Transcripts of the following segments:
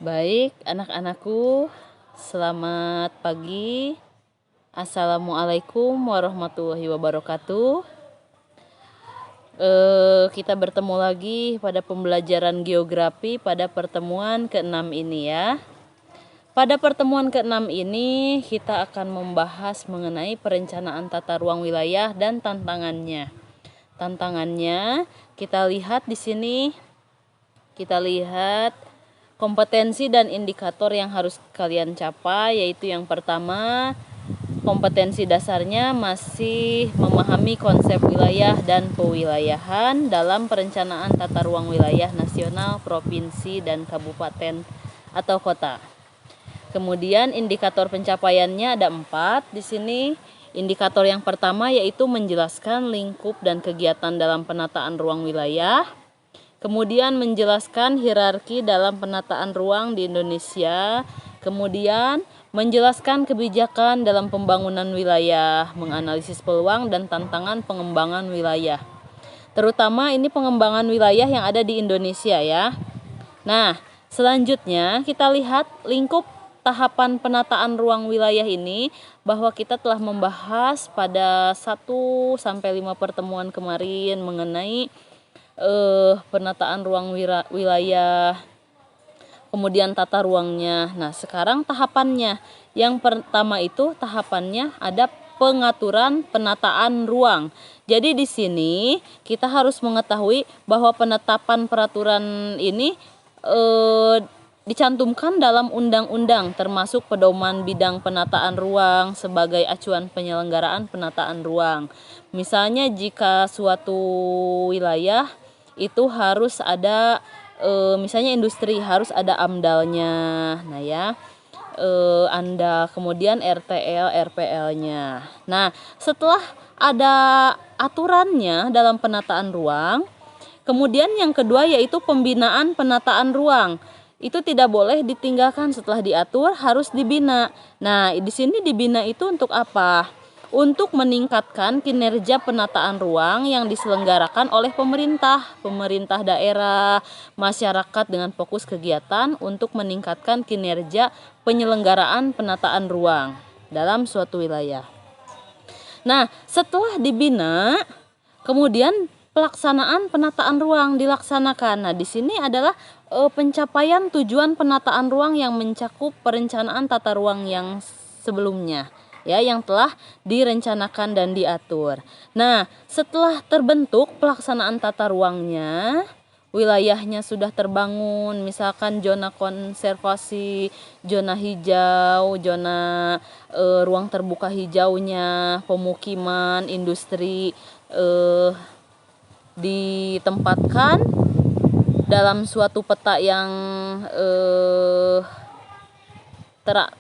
Baik, anak-anakku, selamat pagi. Assalamualaikum warahmatullahi wabarakatuh. Kita bertemu lagi pada pembelajaran geografi pada pertemuan ke-6 ini ya. Pada pertemuan ke-6 ini kita akan membahas mengenai perencanaan tata ruang wilayah dan tantangannya. Tantangannya kita lihat di sini. Kita lihat kompetensi dan indikator yang harus kalian capai, yaitu yang pertama, kompetensi dasarnya masih memahami konsep wilayah dan pewilayahan dalam perencanaan tata ruang wilayah nasional, provinsi, dan kabupaten atau kota. Kemudian indikator pencapaiannya ada 4 di sini. Indikator yang pertama yaitu menjelaskan lingkup dan kegiatan dalam penataan ruang wilayah. Kemudian menjelaskan hierarki dalam penataan ruang di Indonesia. Kemudian menjelaskan kebijakan dalam pembangunan wilayah, menganalisis peluang dan tantangan pengembangan wilayah. Terutama ini pengembangan wilayah yang ada di Indonesia ya. Nah, selanjutnya kita lihat lingkup tahapan penataan ruang wilayah ini, bahwa kita telah membahas pada 1 sampai 5 pertemuan kemarin mengenai penataan ruang wilayah, kemudian tata ruangnya. Nah, sekarang tahapannya. Yang pertama itu tahapannya ada pengaturan penataan ruang. Jadi di sini kita harus mengetahui bahwa penetapan peraturan ini dicantumkan dalam undang-undang, termasuk pedoman bidang penataan ruang sebagai acuan penyelenggaraan penataan ruang. Misalnya jika suatu wilayah itu harus ada misalnya industri, harus ada AMDAL-nya. Nah ya, AMDAL, kemudian RTL, RPL-nya. Nah, setelah ada aturannya dalam penataan ruang, kemudian yang kedua yaitu pembinaan penataan ruang. Itu tidak boleh ditinggalkan, setelah diatur harus dibina. Nah, di sini dibina itu untuk apa? Untuk meningkatkan kinerja penataan ruang yang diselenggarakan oleh pemerintah daerah, masyarakat dengan fokus kegiatan untuk meningkatkan kinerja penyelenggaraan penataan ruang dalam suatu wilayah. Nah, setelah dibina, kemudian pelaksanaan penataan ruang dilaksanakan. Nah, di sini adalah pencapaian tujuan penataan ruang yang mencakup perencanaan tata ruang yang sebelumnya, ya, yang telah direncanakan dan diatur. Nah, setelah terbentuk pelaksanaan tata ruangnya, wilayahnya sudah terbangun, misalkan zona konservasi, zona hijau, zona ruang terbuka hijaunya, pemukiman, industri ditempatkan dalam suatu peta yang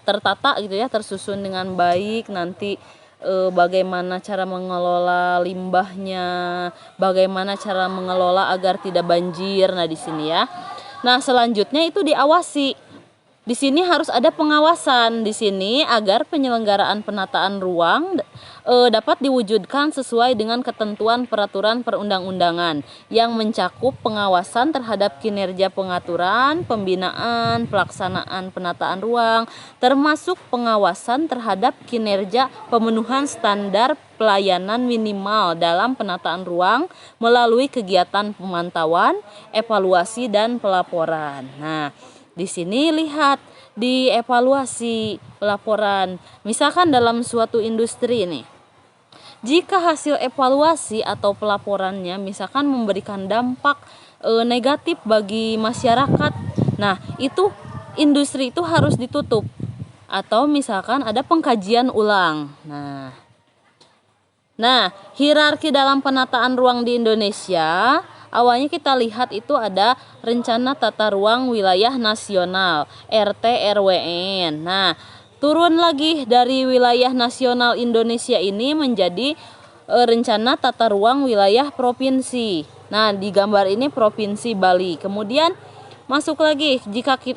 tertata gitu ya, tersusun dengan baik. Nanti bagaimana cara mengelola limbahnya, bagaimana cara mengelola agar tidak banjir. Nah, di sini ya. Nah, selanjutnya itu diawasi. Di sini harus ada pengawasan di sini agar penyelenggaraan penataan ruang dapat diwujudkan sesuai dengan ketentuan peraturan perundang-undangan yang mencakup pengawasan terhadap kinerja pengaturan, pembinaan, pelaksanaan penataan ruang, termasuk pengawasan terhadap kinerja pemenuhan standar pelayanan minimal dalam penataan ruang melalui kegiatan pemantauan, evaluasi, dan pelaporan. Nah, di sini lihat di evaluasi pelaporan, misalkan dalam suatu industri ini, jika hasil evaluasi atau pelaporannya misalkan memberikan dampak negatif bagi masyarakat, nah itu industri itu harus ditutup, atau misalkan ada pengkajian ulang. Nah, hierarki dalam penataan ruang di Indonesia, awalnya kita lihat itu ada Rencana Tata Ruang Wilayah Nasional, RT-RWN. Nah, turun lagi dari wilayah nasional Indonesia ini menjadi Rencana Tata Ruang Wilayah Provinsi. Nah, di gambar ini Provinsi Bali. Kemudian masuk lagi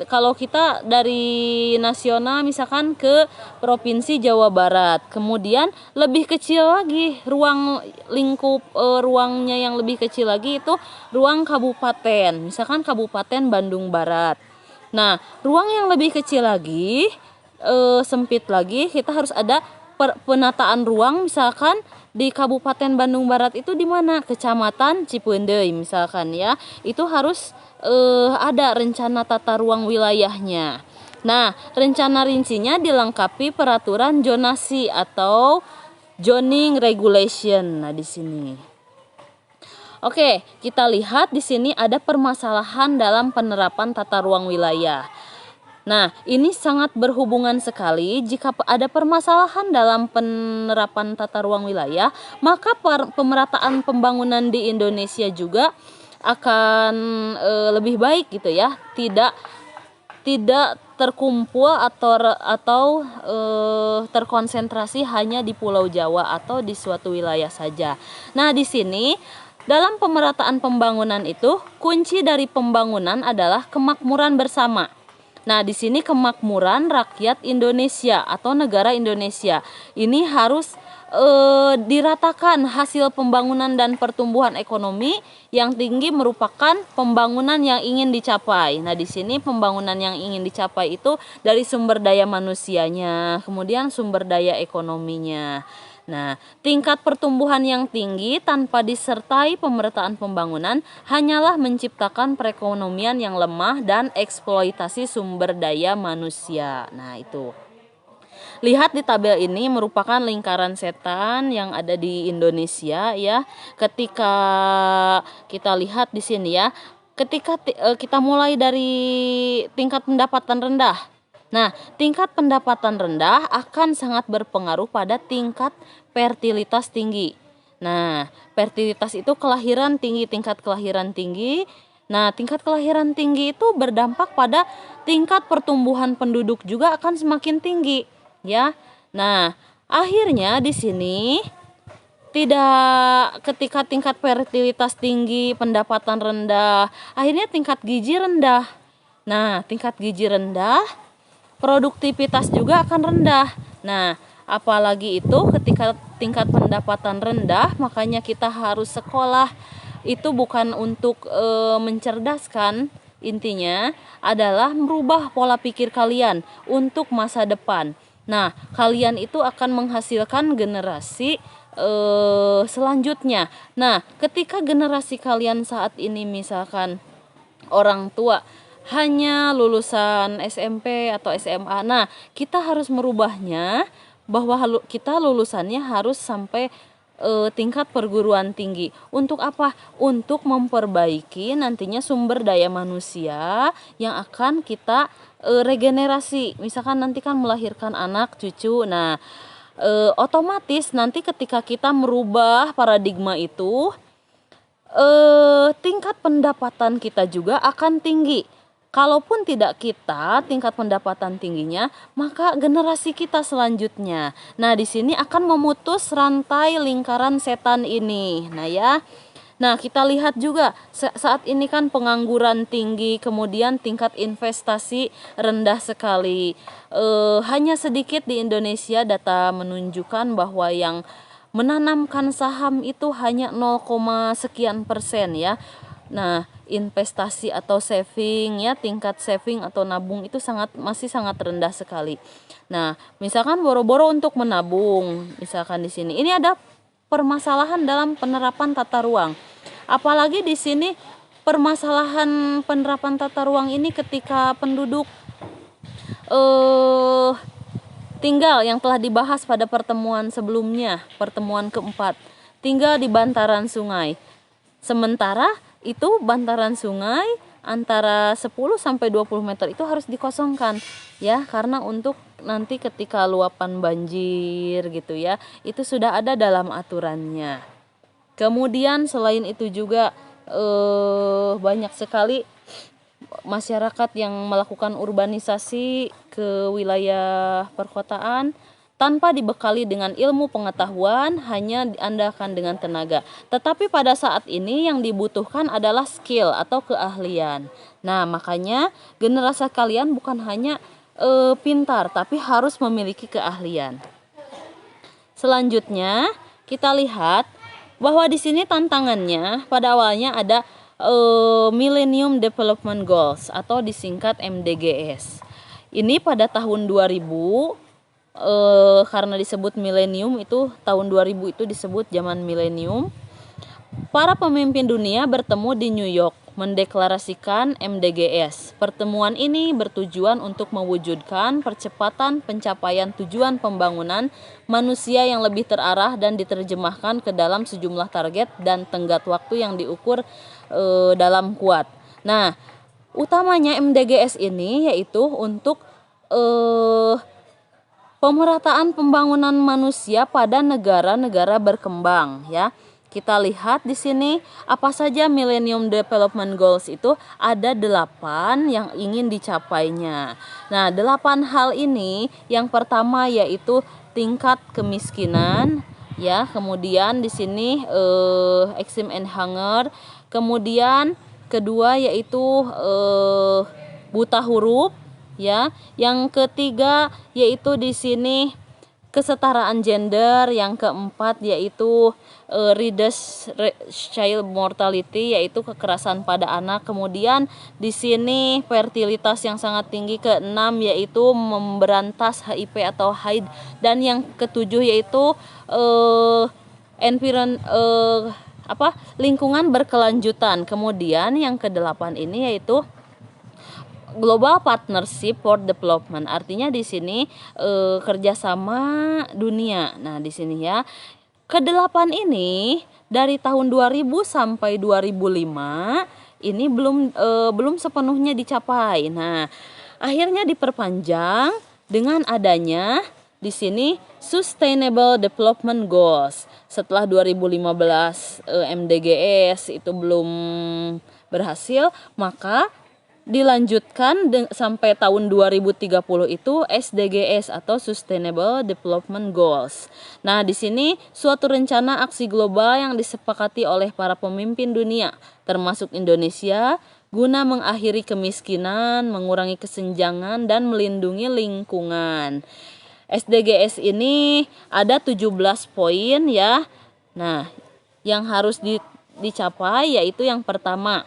kalau kita dari nasional misalkan ke Provinsi Jawa Barat. Kemudian lebih kecil lagi ruang lingkup ruangnya yang lebih kecil lagi itu ruang kabupaten. Misalkan Kabupaten Bandung Barat. Nah, ruang yang lebih kecil lagi, sempit lagi, kita harus ada penataan ruang. Misalkan di Kabupaten Bandung Barat itu di mana? Kecamatan Cipeundeuy misalkan ya. Itu harus ada rencana tata ruang wilayahnya. Nah, rencana rincinya dilengkapi peraturan zonasi atau zoning regulation. Nah, di sini. Oke, kita lihat di sini ada permasalahan dalam penerapan tata ruang wilayah. Nah, ini sangat berhubungan sekali. Jika ada permasalahan dalam penerapan tata ruang wilayah, maka pemerataan pembangunan di Indonesia juga akan lebih baik gitu ya. Tidak terkumpul atau terkonsentrasi hanya di Pulau Jawa atau di suatu wilayah saja. Nah, di sini dalam pemerataan pembangunan itu, kunci dari pembangunan adalah kemakmuran bersama. Nah, di sini kemakmuran rakyat Indonesia atau negara Indonesia. Ini harus diratakan hasil pembangunan dan pertumbuhan ekonomi yang tinggi merupakan pembangunan yang ingin dicapai. Nah, di sini pembangunan yang ingin dicapai itu dari sumber daya manusianya, kemudian sumber daya ekonominya. Nah, tingkat pertumbuhan yang tinggi tanpa disertai pemerataan pembangunan hanyalah menciptakan perekonomian yang lemah dan eksploitasi sumber daya manusia. Nah, itu. Lihat di tabel ini merupakan lingkaran setan yang ada di Indonesia ya. Ketika kita lihat di sini ya, ketika kita mulai dari tingkat pendapatan rendah. Nah, tingkat pendapatan rendah akan sangat berpengaruh pada tingkat fertilitas tinggi. Nah, fertilitas itu kelahiran tinggi, tingkat kelahiran tinggi. Nah, tingkat kelahiran tinggi itu berdampak pada tingkat pertumbuhan penduduk juga akan semakin tinggi, ya. Nah, akhirnya di sini tidak ketika tingkat fertilitas tinggi, pendapatan rendah, akhirnya tingkat gizi rendah. Nah, tingkat gizi rendah, produktivitas juga akan rendah. Nah, apalagi itu ketika tingkat pendapatan rendah, makanya kita harus sekolah. Itu bukan untuk mencerdaskan, intinya adalah merubah pola pikir kalian untuk masa depan. Nah, kalian itu akan menghasilkan generasi selanjutnya. Nah, ketika generasi kalian saat ini misalkan orang tua hanya lulusan SMP atau SMA. Nah, kita harus merubahnya bahwa kita lulusannya harus sampai tingkat perguruan tinggi. Untuk apa? Untuk memperbaiki nantinya sumber daya manusia yang akan kita regenerasi. Misalkan nanti kan melahirkan anak, cucu. Nah, otomatis nanti ketika kita merubah paradigma itu, tingkat pendapatan kita juga akan tinggi. Kalaupun tidak kita tingkat pendapatan tingginya, maka generasi kita selanjutnya. Nah, di sini akan memutus rantai lingkaran setan ini. Nah, ya. Nah, kita lihat juga saat ini kan pengangguran tinggi, kemudian tingkat investasi rendah sekali. Hanya sedikit di Indonesia data menunjukkan bahwa yang menanamkan saham itu hanya 0, sekian persen ya. Nah, investasi atau saving ya, tingkat saving atau nabung itu masih sangat rendah sekali. Nah, misalkan boro-boro untuk menabung, misalkan di sini. Ini ada permasalahan dalam penerapan tata ruang. Apalagi di sini permasalahan penerapan tata ruang ini ketika penduduk tinggal yang telah dibahas pada pertemuan sebelumnya, pertemuan keempat, tinggal di bantaran sungai. Sementara itu bantaran sungai antara 10 sampai 20 meter itu harus dikosongkan ya, karena untuk nanti ketika luapan banjir gitu ya, itu sudah ada dalam aturannya. Kemudian selain itu juga banyak sekali masyarakat yang melakukan urbanisasi ke wilayah perkotaan tanpa dibekali dengan ilmu pengetahuan, hanya diandalkan dengan tenaga. Tetapi pada saat ini yang dibutuhkan adalah skill atau keahlian. Nah, makanya generasi kalian bukan hanya pintar, tapi harus memiliki keahlian. Selanjutnya, kita lihat bahwa di sini tantangannya pada awalnya ada Millennium Development Goals atau disingkat MDGs. Ini pada tahun 2000, karena disebut milenium, itu tahun 2000 itu disebut zaman milenium. Para pemimpin dunia bertemu di New York mendeklarasikan MDGs. Pertemuan ini bertujuan untuk mewujudkan percepatan pencapaian tujuan pembangunan manusia yang lebih terarah dan diterjemahkan ke dalam sejumlah target dan tenggat waktu yang diukur dalam kuat. Nah, utamanya MDGs ini yaitu untuk pemerataan pembangunan manusia pada negara-negara berkembang, ya. Kita lihat di sini apa saja Millennium Development Goals itu, ada 8 yang ingin dicapainya. Nah, 8 hal ini, yang pertama yaitu tingkat kemiskinan, ya. Kemudian di sini extreme and hunger. Kemudian kedua yaitu buta huruf, ya. Yang ketiga yaitu di sini kesetaraan gender. Yang keempat yaitu reduce child mortality, yaitu kekerasan pada anak. Kemudian di sini fertilitas yang sangat tinggi. Keenam yaitu memberantas HIV atau AIDS, dan yang ketujuh yaitu lingkungan berkelanjutan. Kemudian yang kedelapan ini yaitu Global Partnership for Development, artinya di sini kerjasama dunia. Nah, di sini ya, kedelapan ini dari tahun 2000 sampai 2005 ini belum sepenuhnya dicapai. Nah, akhirnya diperpanjang dengan adanya di sini Sustainable Development Goals. Setelah 2015 MDGs itu belum berhasil, maka dilanjutkan sampai tahun 2030 itu SDGs atau Sustainable Development Goals. Nah, di sini suatu rencana aksi global yang disepakati oleh para pemimpin dunia, termasuk Indonesia, guna mengakhiri kemiskinan, mengurangi kesenjangan, dan melindungi lingkungan. SDGs ini ada 17 poin, ya. Nah, yang harus dicapai yaitu yang pertama,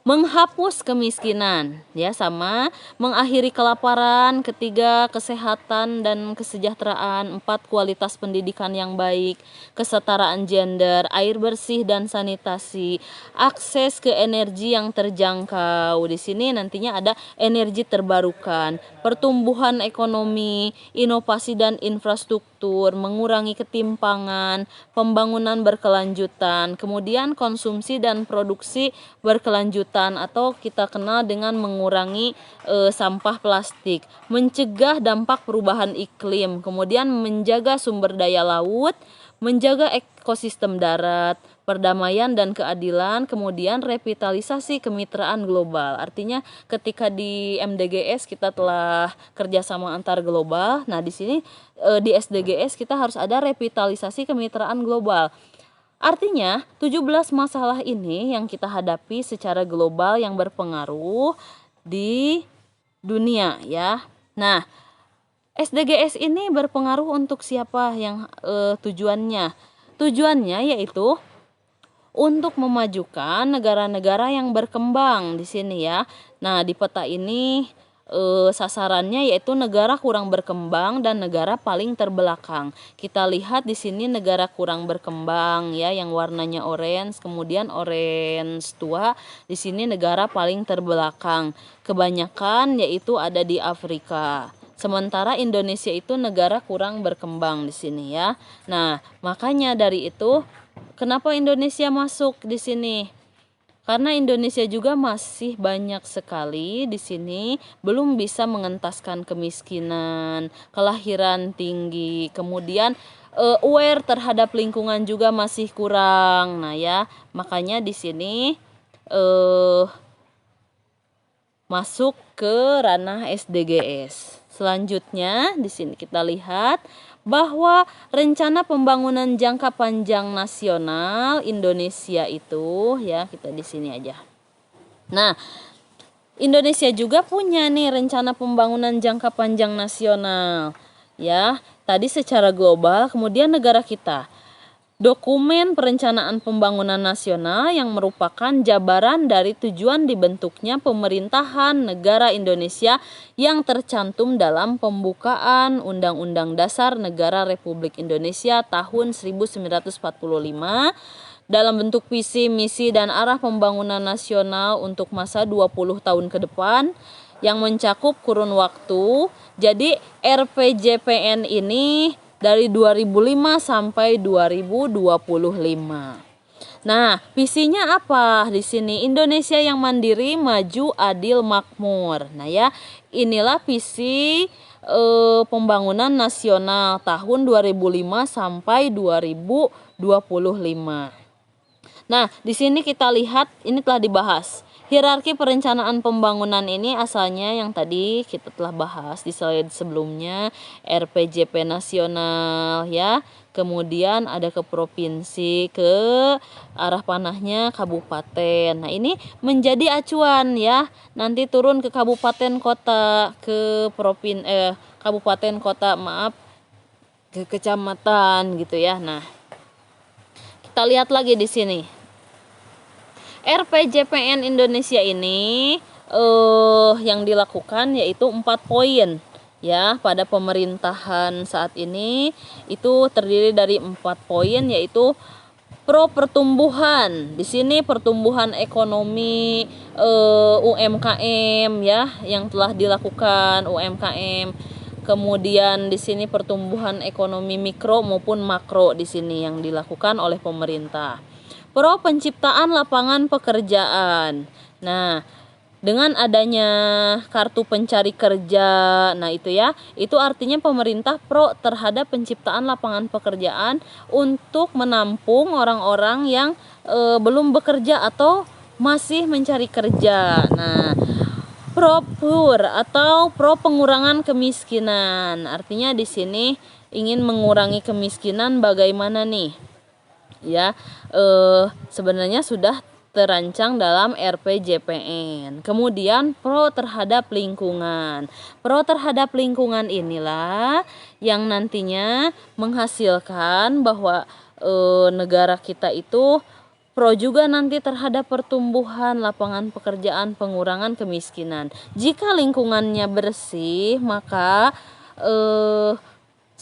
menghapus kemiskinan, ya, sama mengakhiri kelaparan. Ketiga, kesehatan dan kesejahteraan. 4, kualitas pendidikan yang baik, kesetaraan gender, air bersih dan sanitasi, akses ke energi yang terjangkau. Di sini nantinya ada energi terbarukan, pertumbuhan ekonomi, inovasi dan infrastruktur, mengurangi ketimpangan, pembangunan berkelanjutan, kemudian konsumsi dan produksi berkelanjutan, atau kita kenal dengan mengurangi sampah plastik, mencegah dampak perubahan iklim, kemudian menjaga sumber daya laut, menjaga ekosistem darat, perdamaian dan keadilan, kemudian revitalisasi kemitraan global. Artinya ketika di MDGs kita telah kerjasama antar global, nah di sini di SDGs kita harus ada revitalisasi kemitraan global. Artinya 17 masalah ini yang kita hadapi secara global yang berpengaruh di dunia, ya. Nah, SDGs ini berpengaruh untuk siapa yang tujuannya? Tujuannya yaitu untuk memajukan negara-negara yang berkembang di sini, ya. Nah, di peta ini sasarannya yaitu negara kurang berkembang dan negara paling terbelakang. Kita lihat di sini negara kurang berkembang, ya, yang warnanya orange, kemudian orange tua. Di sini negara paling terbelakang. Kebanyakan yaitu ada di Afrika. Sementara Indonesia itu negara kurang berkembang di sini, ya. Nah, makanya dari itu kenapa Indonesia masuk di sini? Karena Indonesia juga masih banyak sekali di sini belum bisa mengentaskan kemiskinan, kelahiran tinggi, kemudian aware terhadap lingkungan juga masih kurang. Nah, ya, makanya di sini masuk ke ranah SDGs. Selanjutnya di sini kita lihat bahwa rencana pembangunan jangka panjang nasional Indonesia itu, ya, kita di sini aja. Nah, Indonesia juga punya nih rencana pembangunan jangka panjang nasional, ya. Tadi secara global, kemudian negara kita. Dokumen Perencanaan Pembangunan Nasional yang merupakan jabaran dari tujuan dibentuknya pemerintahan negara Indonesia yang tercantum dalam pembukaan Undang-Undang Dasar Negara Republik Indonesia tahun 1945 dalam bentuk visi, misi, dan arah pembangunan nasional untuk masa 20 tahun ke depan yang mencakup kurun waktu. Jadi RPJPN ini dari 2005 sampai 2025. Nah, visinya apa di sini? Indonesia yang mandiri, maju, adil, makmur. Nah ya, inilah visi pembangunan nasional tahun 2005 sampai 2025. Nah, di sini kita lihat ini telah dibahas. Hierarki perencanaan pembangunan ini asalnya yang tadi kita telah bahas di slide sebelumnya, RPJP nasional ya. Kemudian ada ke provinsi, ke arah panahnya kabupaten. Nah, ini menjadi acuan ya. Nanti turun ke kabupaten kota, ke kabupaten kota, ke kecamatan gitu ya. Nah, kita lihat lagi di sini. RPJPN Indonesia ini yang dilakukan yaitu 4 poin ya pada pemerintahan saat ini. Itu terdiri dari 4 poin, yaitu pro pertumbuhan. Di sini pertumbuhan ekonomi UMKM ya yang telah dilakukan UMKM. Kemudian di sini pertumbuhan ekonomi mikro maupun makro di sini yang dilakukan oleh pemerintah. Pro penciptaan lapangan pekerjaan. Nah, dengan adanya kartu pencari kerja, nah itu ya, itu artinya pemerintah pro terhadap penciptaan lapangan pekerjaan untuk menampung orang-orang yang belum bekerja atau masih mencari kerja. Nah, pro PUR atau pro pengurangan kemiskinan. Artinya di sini ingin mengurangi kemiskinan bagaimana nih? Ya, sebenarnya sudah terancang dalam RPJPN. Kemudian pro terhadap lingkungan. Pro terhadap lingkungan inilah yang nantinya menghasilkan bahwa negara kita itu pro juga nanti terhadap pertumbuhan lapangan pekerjaan, pengurangan kemiskinan. Jika lingkungannya bersih, maka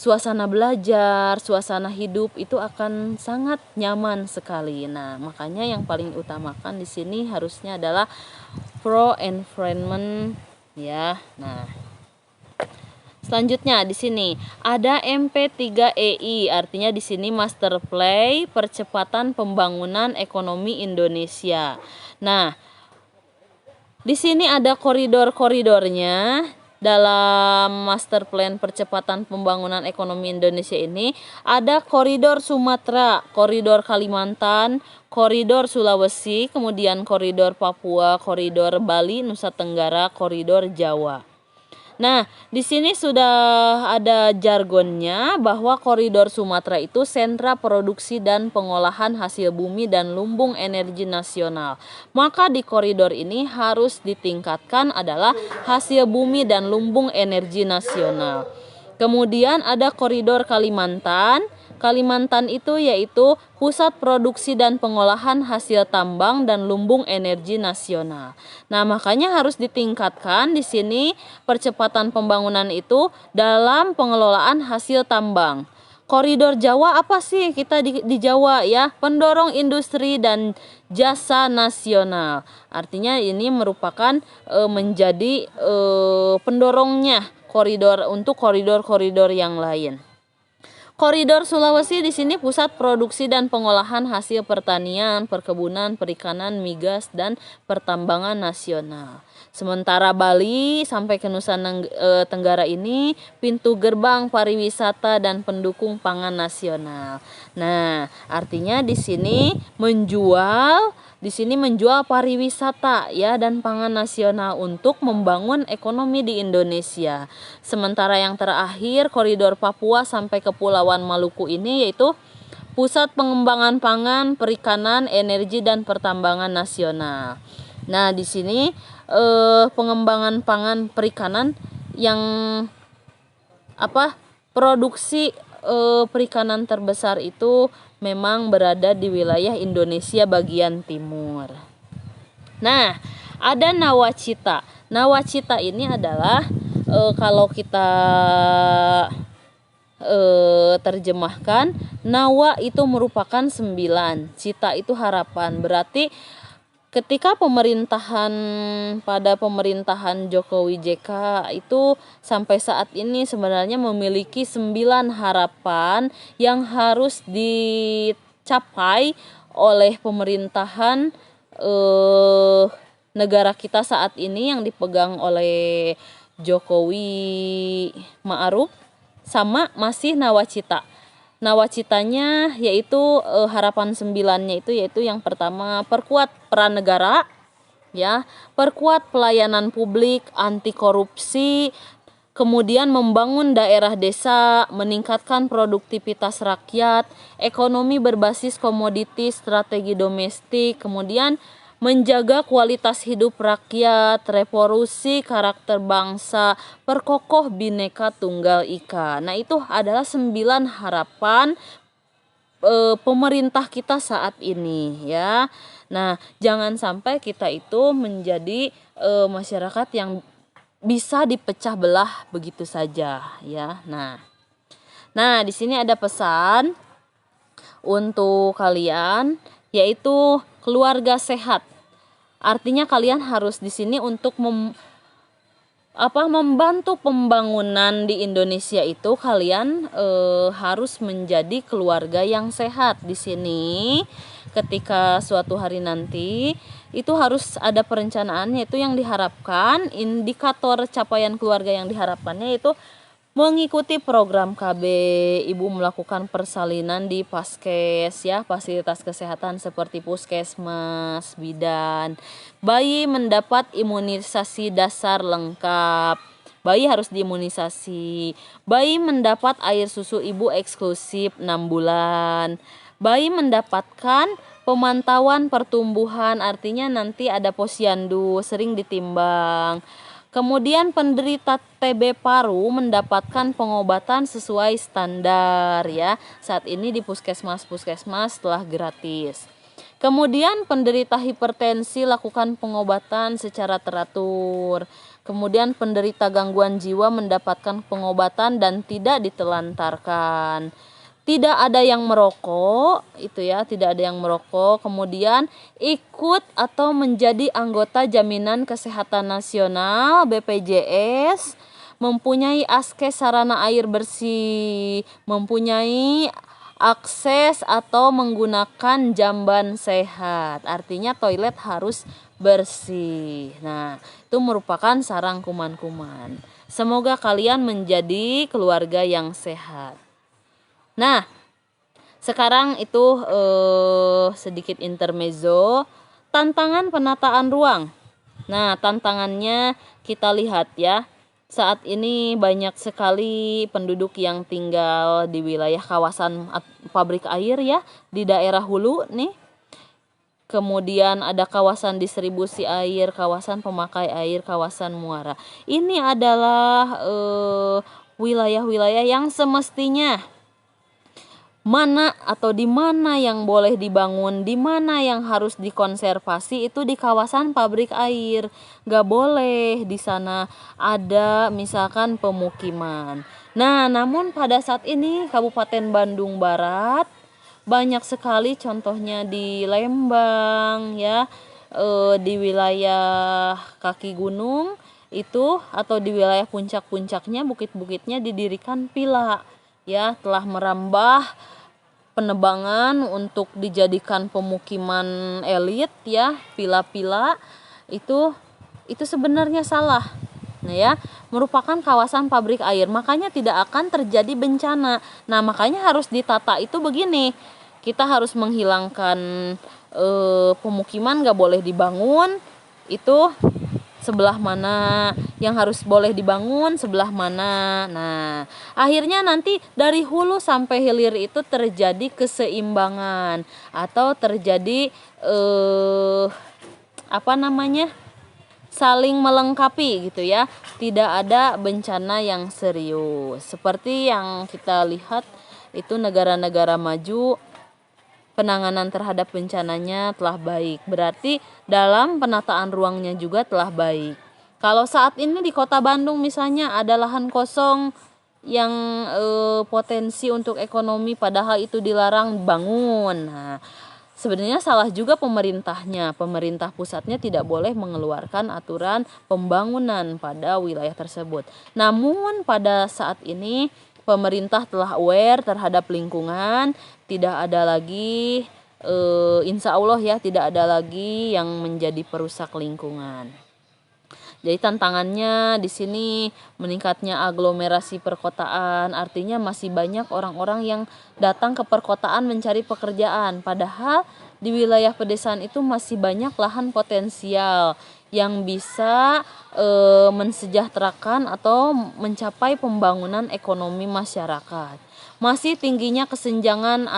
suasana belajar, suasana hidup itu akan sangat nyaman sekali. Nah, makanya yang paling utamakan di sini harusnya adalah pro environment ya. Nah, selanjutnya di sini ada MP3EI, artinya di sini Master Plan Percepatan Pembangunan Ekonomi Indonesia. Nah, di sini ada koridor-koridornya. Dalam Master Plan Percepatan Pembangunan Ekonomi Indonesia ini ada koridor Sumatera, koridor Kalimantan, koridor Sulawesi, kemudian koridor Papua, koridor Bali, Nusa Tenggara, koridor Jawa. Nah, di sini sudah ada jargonnya bahwa koridor Sumatera itu sentra produksi dan pengolahan hasil bumi dan lumbung energi nasional. Maka di koridor ini harus ditingkatkan adalah hasil bumi dan lumbung energi nasional. Kemudian ada koridor Kalimantan. Kalimantan itu yaitu pusat produksi dan pengolahan hasil tambang dan lumbung energi nasional. Nah, makanya harus ditingkatkan di sini percepatan pembangunan itu dalam pengelolaan hasil tambang. Koridor Jawa apa sih kita di Jawa ya? Pendorong industri dan jasa nasional. Artinya ini merupakan menjadi pendorongnya koridor untuk koridor-koridor yang lain. Koridor Sulawesi di sini pusat produksi dan pengolahan hasil pertanian, perkebunan, perikanan, migas, dan pertambangan nasional. Sementara Bali sampai ke Nusa Tenggara ini pintu gerbang pariwisata dan pendukung pangan nasional. Nah, artinya di sini menjual pariwisata ya dan pangan nasional untuk membangun ekonomi di Indonesia. Sementara yang terakhir koridor Papua sampai Kepulauan Maluku ini yaitu pusat pengembangan pangan, perikanan, energi dan pertambangan nasional. Nah, di sini pengembangan pangan perikanan yang produksi perikanan terbesar itu memang berada di wilayah Indonesia bagian timur. Nah, ada nawacita. Nawacita ini adalah kalau kita terjemahkan, nawa itu merupakan 9, cita itu harapan. Berarti ketika pada pemerintahan Jokowi JK itu sampai saat ini sebenarnya memiliki 9 harapan yang harus dicapai oleh pemerintahan negara kita saat ini yang dipegang oleh Jokowi Ma'ruf, sama masih nawacita. Nawacitanya yaitu harapan 9-nya itu yaitu yang pertama, perkuat peran negara, ya, perkuat pelayanan publik, anti korupsi, kemudian membangun daerah desa, meningkatkan produktivitas rakyat, ekonomi berbasis komoditi, strategi domestik, kemudian menjaga kualitas hidup rakyat, revolusi karakter bangsa, perkokoh Bhinneka Tunggal Ika. Nah, itu adalah 9 harapan pemerintah kita saat ini, ya. Nah, jangan sampai kita itu menjadi masyarakat yang bisa dipecah belah begitu saja, ya. Nah, di sini ada pesan untuk kalian, yaitu keluarga sehat. Artinya kalian harus di sini untuk membantu pembangunan di Indonesia itu kalian harus menjadi keluarga yang sehat. Di sini ketika suatu hari nanti itu harus ada perencanaan, yaitu yang diharapkan indikator capaian keluarga yang diharapkannya itu mengikuti program KB, ibu melakukan persalinan di Paskes, ya, fasilitas kesehatan seperti puskesmas, bidan. Bayi mendapat imunisasi dasar lengkap. Bayi harus diimunisasi. Bayi mendapat air susu ibu eksklusif 6 bulan. Bayi mendapatkan pemantauan pertumbuhan, artinya nanti ada posyandu, sering ditimbang. Kemudian penderita TB paru mendapatkan pengobatan sesuai standar, ya. Saat ini di puskesmas telah gratis. Kemudian penderita hipertensi lakukan pengobatan secara teratur. Kemudian penderita gangguan jiwa mendapatkan pengobatan dan tidak ditelantarkan. Tidak ada yang merokok, itu ya, tidak ada yang merokok. Kemudian ikut atau menjadi anggota Jaminan Kesehatan Nasional BPJS, mempunyai akses sarana air bersih, mempunyai akses atau menggunakan jamban sehat. Artinya toilet harus bersih. Nah, itu merupakan sarang kuman-kuman. Semoga kalian menjadi keluarga yang sehat. Nah, sekarang itu sedikit intermezzo, tantangan penataan ruang. Nah, tantangannya kita lihat, ya. Saat ini banyak sekali penduduk yang tinggal di wilayah kawasan pabrik air, ya, di daerah hulu nih. Kemudian ada kawasan distribusi air, kawasan pemakai air, kawasan muara. Ini adalah wilayah-wilayah yang semestinya mana atau di mana yang boleh dibangun, di mana yang harus dikonservasi itu di kawasan pabrik air. Gak boleh di sana ada misalkan pemukiman. Nah, namun pada saat ini Kabupaten Bandung Barat banyak sekali, contohnya di Lembang, ya, di wilayah kaki gunung itu atau di wilayah puncak-puncaknya, bukit-bukitnya didirikan villa, ya, telah merambah penebangan untuk dijadikan pemukiman elit, ya, villa-villa itu sebenarnya salah. Nah, ya, merupakan kawasan pabrik air, makanya tidak akan terjadi bencana. Nah, makanya harus ditata itu begini. Kita harus menghilangkan pemukiman, gak boleh dibangun. Itu sebelah mana yang harus boleh dibangun, sebelah mana. Nah, akhirnya nanti dari hulu sampai hilir itu terjadi keseimbangan atau terjadi saling melengkapi gitu, ya. Tidak ada bencana yang serius. Seperti yang kita lihat itu negara-negara maju penanganan terhadap bencananya telah baik. Berarti dalam penataan ruangnya juga telah baik. Kalau saat ini di Kota Bandung misalnya ada lahan kosong yang potensi untuk ekonomi padahal itu dilarang bangun. Nah, sebenarnya salah juga pemerintahnya. Pemerintah pusatnya tidak boleh mengeluarkan aturan pembangunan pada wilayah tersebut. Namun pada saat ini pemerintah telah aware terhadap lingkungan, tidak ada lagi insya Allah ya, tidak ada lagi yang menjadi perusak lingkungan. Jadi tantangannya di sini meningkatnya aglomerasi perkotaan, artinya masih banyak orang-orang yang datang ke perkotaan mencari pekerjaan, padahal di wilayah pedesaan itu masih banyak lahan potensial yang bisa mensejahterakan atau mencapai pembangunan ekonomi masyarakat. Masih tingginya kesenjangan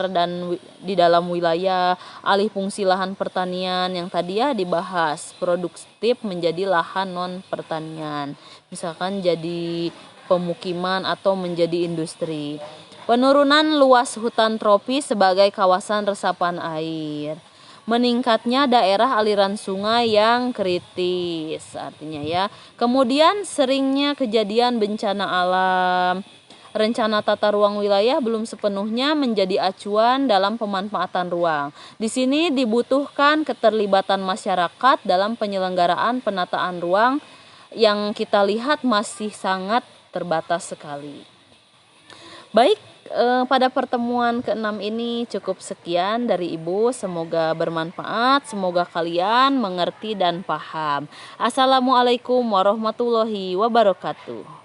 dan di dalam wilayah, alih fungsi lahan pertanian yang tadi ya dibahas, produktif menjadi lahan non pertanian, misalkan jadi pemukiman atau menjadi industri. Penurunan luas hutan tropis sebagai kawasan resapan air, meningkatnya daerah aliran sungai yang kritis, artinya ya. Kemudian seringnya kejadian bencana alam. Rencana tata ruang wilayah belum sepenuhnya menjadi acuan dalam pemanfaatan ruang. Di sini dibutuhkan keterlibatan masyarakat dalam penyelenggaraan penataan ruang yang kita lihat masih sangat terbatas sekali. Baik, pada pertemuan ke-6 ini cukup sekian dari Ibu. Semoga bermanfaat, semoga kalian mengerti dan paham. Assalamualaikum warahmatullahi wabarakatuh.